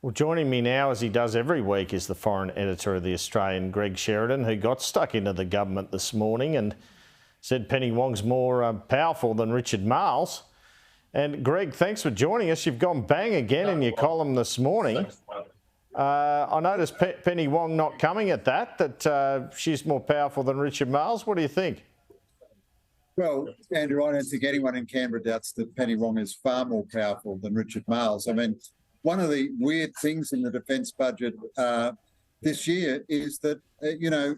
Well, joining me now, as he does every week, is the foreign editor of The Australian, Greg Sheridan, who got stuck into the government this morning and said Penny Wong's more powerful than Richard Marles. And Greg, thanks for joining us. You've gone bang again in your column this morning. I noticed Penny Wong not coming at that she's more powerful than Richard Marles. What do you think? Well, Andrew, I don't think anyone in Canberra doubts that Penny Wong is far more powerful than Richard Marles. I mean, one of the weird things in the defence budget this year is that,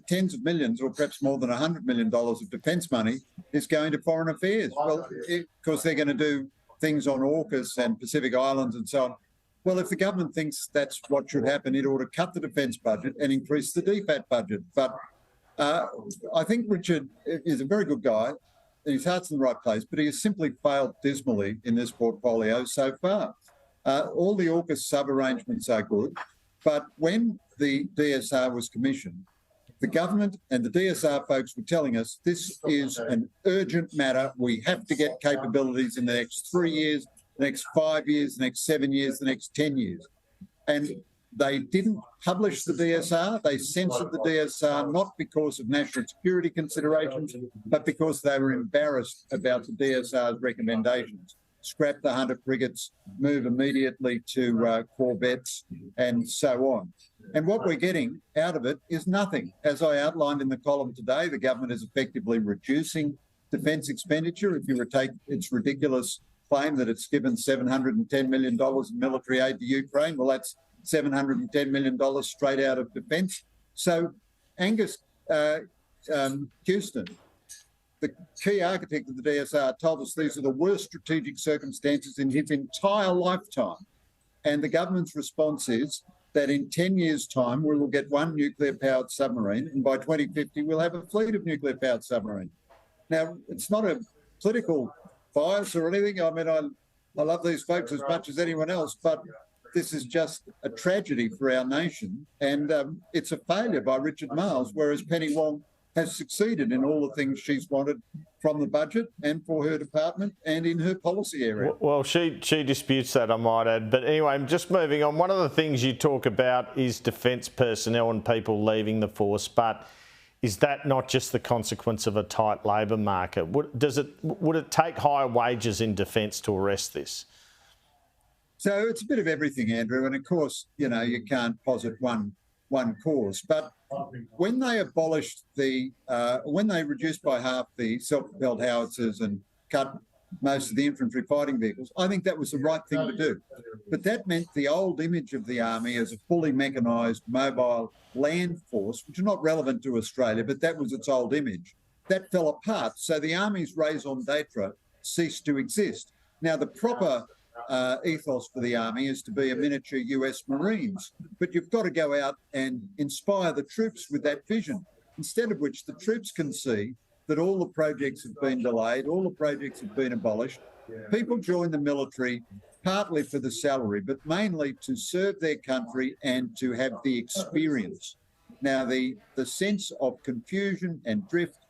tens of millions or perhaps more than $100 million of defence money is going to foreign affairs. Well, because they're going to do things on AUKUS and Pacific Islands and so on. Well, if the government thinks that's what should happen, it ought to cut the defence budget and increase the DFAT budget. But I think Richard is a very good guy. His heart's in the right place, but he has simply failed dismally in this portfolio so far. All the AUKUS sub-arrangements are good, but when the DSR was commissioned, the government and the DSR folks were telling us this is an urgent matter. We have to get capabilities in the next 3 years, the next 5 years, the next 7 years, the next 10 years. And they didn't publish the DSR. They censored the DSR, not because of national security considerations, but because they were embarrassed about the DSR's recommendations. Scrap the Hunter frigates, move immediately to corvettes, and so on. And what we're getting out of it is nothing. As I outlined in the column today, the government is effectively reducing defence expenditure. If you take its ridiculous claim that it's given $710 million in military aid to Ukraine, well, that's $710 million straight out of defence. So Angus Houston, the key architect of the DSR, told us these are the worst strategic circumstances in his entire lifetime. And the government's response is that in 10 years' time, we will get one nuclear-powered submarine, and by 2050, we'll have a fleet of nuclear-powered submarines. Now, it's not a political bias or anything. I mean, I love these folks as much as anyone else, but this is just a tragedy for our nation, and it's a failure by Richard Marles, whereas Penny Wong has succeeded in all the things she's wanted from the budget and for her department and in her policy area. Well, she disputes that, I might add. But anyway, just moving on, one of the things you talk about is defence personnel and people leaving the force, but is that not just the consequence of a tight labour market? Would it take higher wages in defence to arrest this? So it's a bit of everything, Andrew. And of course, you can't posit one cause. But when they abolished when they reduced by half the self-propelled howitzers and cut most of the infantry fighting vehicles, I think that was the right thing to do. But that meant the old image of the Army as a fully mechanised, mobile land force, which is not relevant to Australia, but that was its old image, that fell apart. So the Army's raison d'etre ceased to exist. Now, the proper ethos for the Army is to be a miniature US Marines, but you've got to go out and inspire the troops with that vision, instead of which the troops can see that all the projects have been delayed, all the projects have been abolished. People join the military partly for the salary, but mainly to serve their country and to have the experience. Now, the sense of confusion and drift,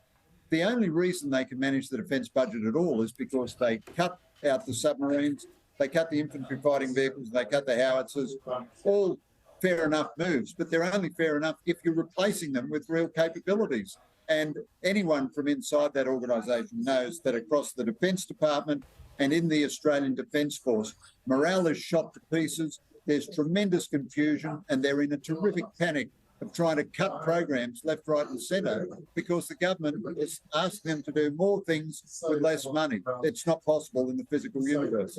the only reason they can manage the defence budget at all is because they cut out the submarines, they cut the infantry fighting vehicles, they cut the howitzers, all fair enough moves, but they're only fair enough if you're replacing them with real capabilities. And anyone from inside that organisation knows that across the Defence Department and in the Australian Defence Force, morale is shot to pieces, there's tremendous confusion, and they're in a terrific panic of trying to cut programs left, right and centre because the government is asking them to do more things with less money. It's not possible in the physical universe.